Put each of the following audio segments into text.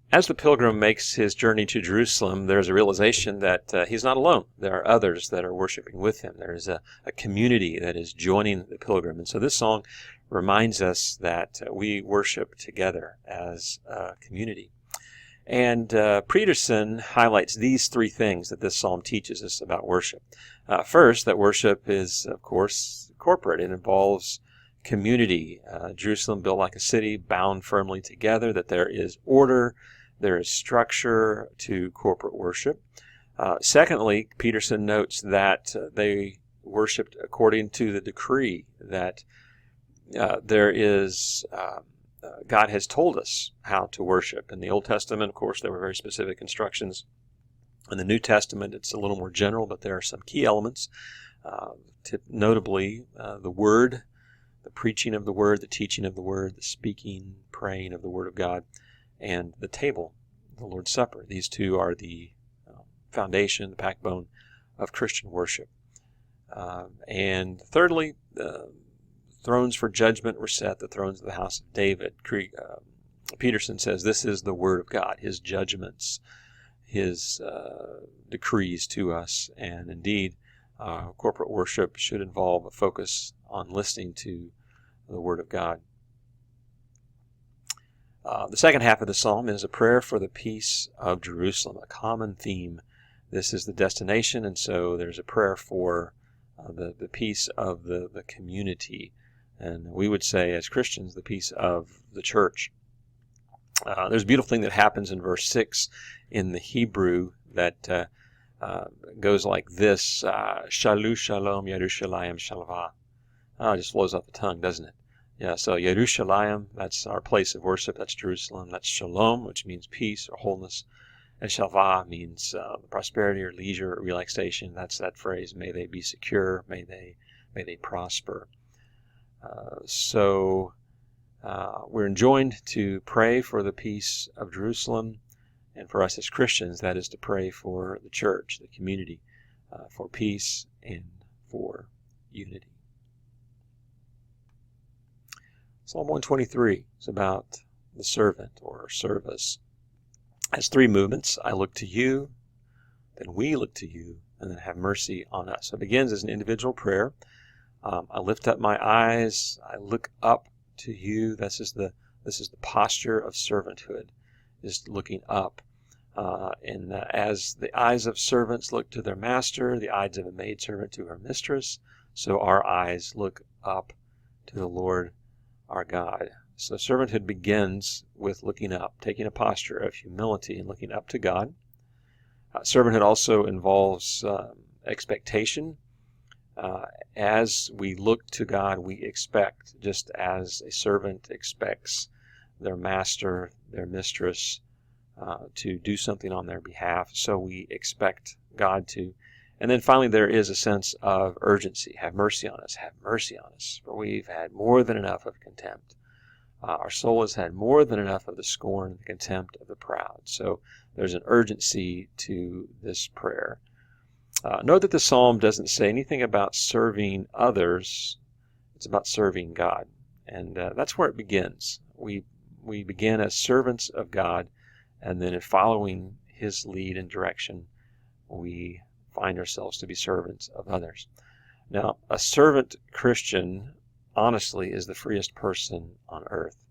As the pilgrim makes his journey to Jerusalem, there's a realization that he's not alone. There are others that are worshiping with him. There is a community that is joining the pilgrim. And so this song reminds us that we worship together as a community. And Peterson highlights these three things that this psalm teaches us about worship. First, that worship is, of course, corporate. It involves community. Jerusalem built like a city, bound firmly together, that there is order, there is structure to corporate worship. Secondly, Peterson notes that they worshiped according to the decree, that there is... God has told us how to worship. In the Old Testament, of course, there were very specific instructions. In the New Testament, it's a little more general, but there are some key elements, notably the Word, the preaching of the Word, the teaching of the Word, the speaking, praying of the Word of God, and the table, the Lord's Supper. These two are the foundation, the backbone of Christian worship. And thirdly, thrones for judgment were set, the thrones of the house of David. Peterson says this is the Word of God, His judgments, His decrees to us. And indeed, corporate worship should involve a focus on listening to the Word of God. The second half of the psalm is a prayer for the peace of Jerusalem, a common theme. This is the destination, and so there's a prayer for the peace of the community. And we would say, as Christians, the peace of the church. There's a beautiful thing that happens in verse 6 in the Hebrew that goes like this, Shalu Shalom Yerushalayim Shalva. It just flows off the tongue, doesn't it? Yeah, so Yerushalayim, that's our place of worship, that's Jerusalem. That's Shalom, which means peace or wholeness. And Shalva means prosperity or leisure or relaxation. That's that phrase, may they be secure, may they prosper. So we're enjoined to pray for the peace of Jerusalem, and for us as Christians, that is to pray for the church, the community, for peace and for unity. Psalm 123 is about the servant or service. It has three movements. I look to you, then we look to you, and then have mercy on us. So it begins as an individual prayer. I lift up my eyes. I look up to you. This is the posture of servanthood, is looking up. And as the eyes of servants look to their master, the eyes of a maidservant to her mistress, so our eyes look up to the Lord our God. So servanthood begins with looking up, taking a posture of humility and looking up to God. Servanthood also involves expectation. As we look to God, we expect, just as a servant expects their master, their mistress, to do something on their behalf, so we expect God to. And then finally, there is a sense of urgency. Have mercy on us, for we've had more than enough of contempt. Our soul has had more than enough of the scorn and the contempt of the proud. So there's an urgency to this prayer. Note that the psalm doesn't say anything about serving others. It's about serving God. And that's where it begins. We begin as servants of God, and then in following His lead and direction, we find ourselves to be servants of others. Now, a servant Christian, honestly, is the freest person on earth.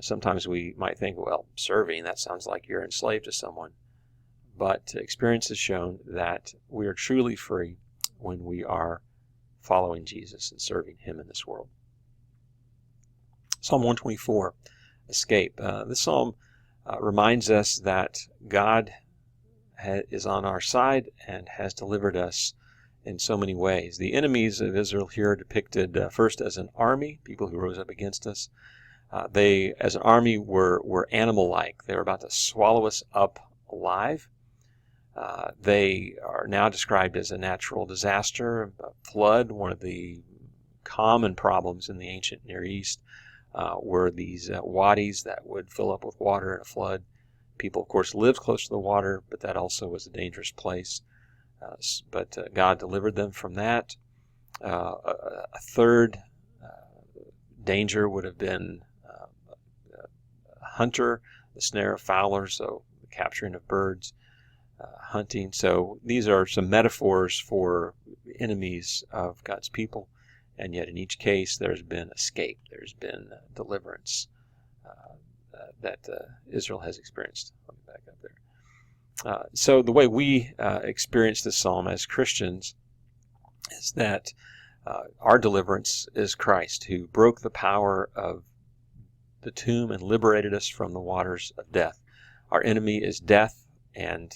Sometimes we might think, well, serving, that sounds like you're enslaved to someone. But experience has shown that we are truly free when we are following Jesus and serving Him in this world. Psalm 124, Escape. This psalm reminds us that God is on our side and has delivered us in so many ways. The enemies of Israel here are depicted first as an army, people who rose up against us. They, as an army, were animal-like. They were about to swallow us up alive. They are now described as a natural disaster, a flood. One of the common problems in the ancient Near East were these wadis that would fill up with water in a flood. People, of course, lived close to the water, but that also was a dangerous place. But God delivered them from that. A third danger would have been a hunter the snare of fowlers, so the capturing of birds, hunting. So these are some metaphors for enemies of God's people, and yet in each case there's been escape, there's been deliverance that Israel has experienced. Let me back up there. So the way we experience this psalm as Christians is that our deliverance is Christ, who broke the power of the tomb and liberated us from the waters of death. Our enemy is death and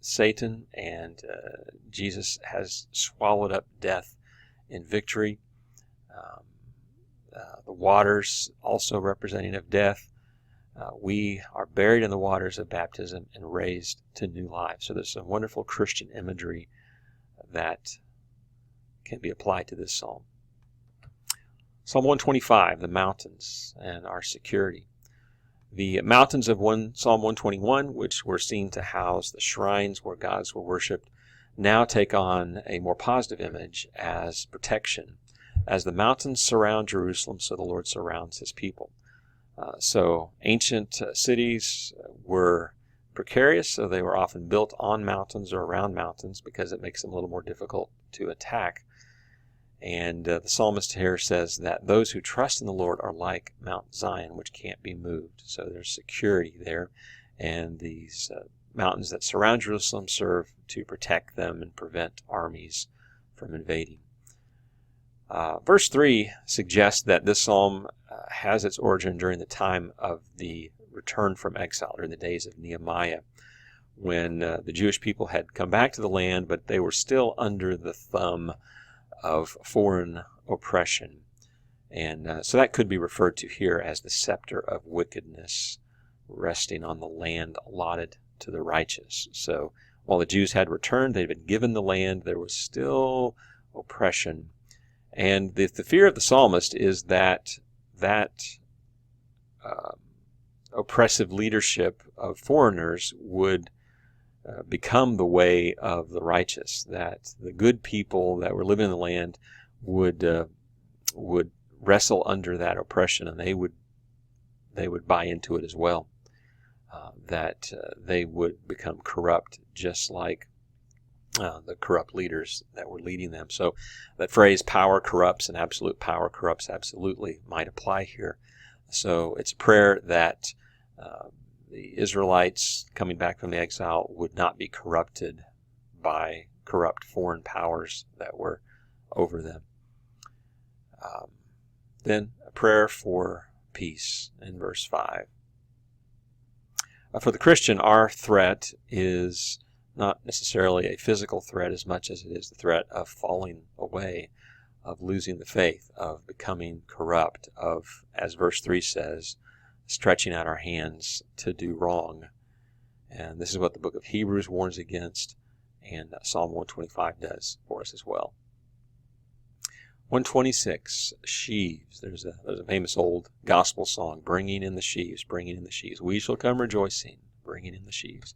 Satan, and Jesus has swallowed up death in victory. The waters also representing of death. We are buried in the waters of baptism and raised to new life. So there's some wonderful Christian imagery that can be applied to this psalm. Psalm 125, the mountains and our security. The mountains of Psalm 121, which were seen to house the shrines where gods were worshipped, now take on a more positive image as protection. As the mountains surround Jerusalem, so the Lord surrounds his people. So ancient cities were precarious, so they were often built on mountains or around mountains because it makes them a little more difficult to attack. And the psalmist here says that those who trust in the Lord are like Mount Zion, which can't be moved. So there's security there, and these mountains that surround Jerusalem serve to protect them and prevent armies from invading. Verse 3 suggests that this psalm has its origin during the time of the return from exile, during the days of Nehemiah, when the Jewish people had come back to the land, but they were still under the thumb of foreign oppression. And so that could be referred to here as the scepter of wickedness resting on the land allotted to the righteous. So while the Jews had returned, they'd been given the land, there was still oppression. And the fear of the psalmist is that oppressive leadership of foreigners would become the way of the righteous, that the good people that were living in the land would wrestle under that oppression, and they would buy into it as well, that they would become corrupt just like the corrupt leaders that were leading them. So that phrase, power corrupts and absolute power corrupts absolutely, might apply here. So it's a prayer that the Israelites coming back from the exile would not be corrupted by corrupt foreign powers that were over them. Then a prayer for peace in verse 5. For the Christian, our threat is not necessarily a physical threat as much as it is the threat of falling away, of losing the faith, of becoming corrupt, of, as verse 3 says, stretching out our hands to do wrong. And this is what the book of Hebrews warns against, and Psalm 125 does for us as well. 126, sheaves. There's a famous old gospel song, bringing in the sheaves, bringing in the sheaves. We shall come rejoicing, bringing in the sheaves.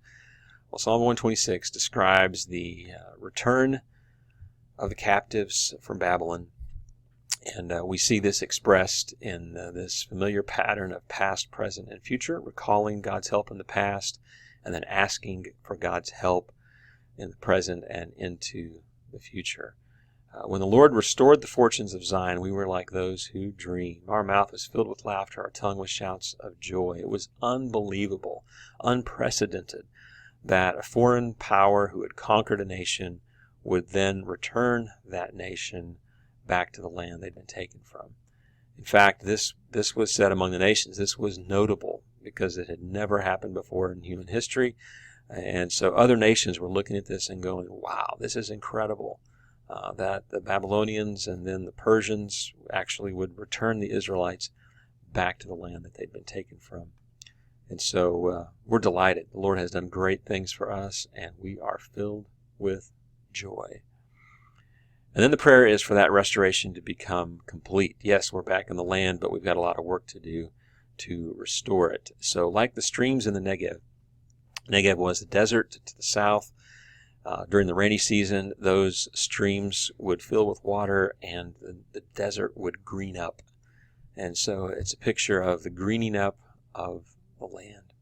Well, Psalm 126 describes the return of the captives from Babylon, and we see this expressed in this familiar pattern of past, present, and future, recalling God's help in the past, and then asking for God's help in the present and into the future. When the Lord restored the fortunes of Zion, we were like those who dream. Our mouth was filled with laughter, our tongue with shouts of joy. It was unbelievable, unprecedented, that a foreign power who had conquered a nation would then return that nation back to the land they'd been taken from. In fact, this was said among the nations. This was notable because it had never happened before in human history. And so other nations were looking at this and going, wow, this is incredible. That the Babylonians and then the Persians actually would return the Israelites back to the land that they'd been taken from. And so we're delighted. The Lord has done great things for us, and we are filled with joy. And then the prayer is for that restoration to become complete. Yes, we're back in the land, but we've got a lot of work to do to restore it. So like the streams in the Negev, Negev was the desert to the south. During the rainy season, those streams would fill with water and the desert would green up. And so it's a picture of the greening up of the land.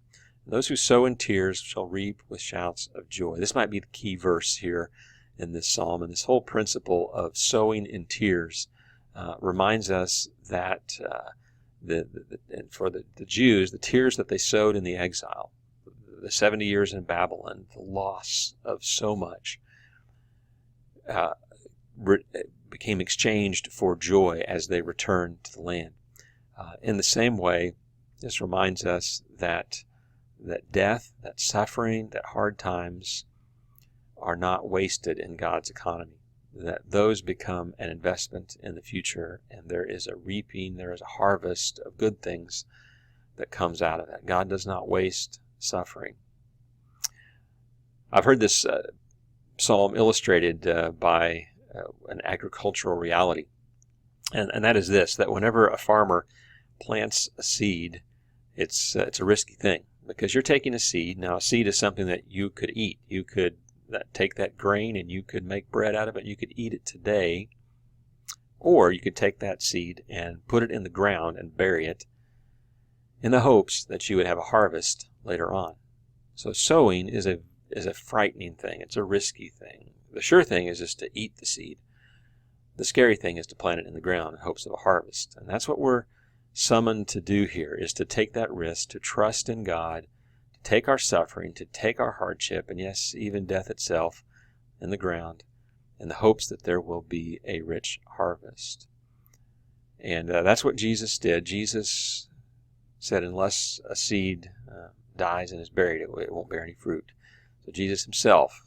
Those who sow in tears shall reap with shouts of joy. This might be the key verse here in this psalm. And this whole principle of sowing in tears reminds us that and for the Jews, the tears that they sowed in the exile, the 70 years in Babylon, the loss of so much, became exchanged for joy as they returned to the land. In the same way, this reminds us that death, that suffering, that hard times are not wasted in God's economy, that those become an investment in the future, and there is a reaping, there is a harvest of good things that comes out of that. God does not waste suffering. I've heard this psalm illustrated by an agricultural reality, and that is this, that whenever a farmer plants a seed, it's a risky thing, because you're taking a seed. Now, a seed is something that you could eat. You could take that grain and you could make bread out of it. You could eat it today, or you could take that seed and put it in the ground and bury it in the hopes that you would have a harvest later on. So sowing is a frightening thing. It's a risky thing. The sure thing is just to eat the seed. The scary thing is to plant it in the ground in hopes of a harvest. And that's what we're summoned to do here, is to take that risk, to trust in God, to take our suffering, to take our hardship, and yes, even death itself in the ground, in the hopes that there will be a rich harvest. And that's what Jesus did. Jesus said, unless a seed dies and is buried, it won't bear any fruit. So Jesus himself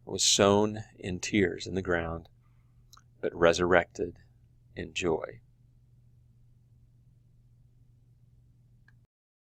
was sown in tears in the ground, but resurrected in joy.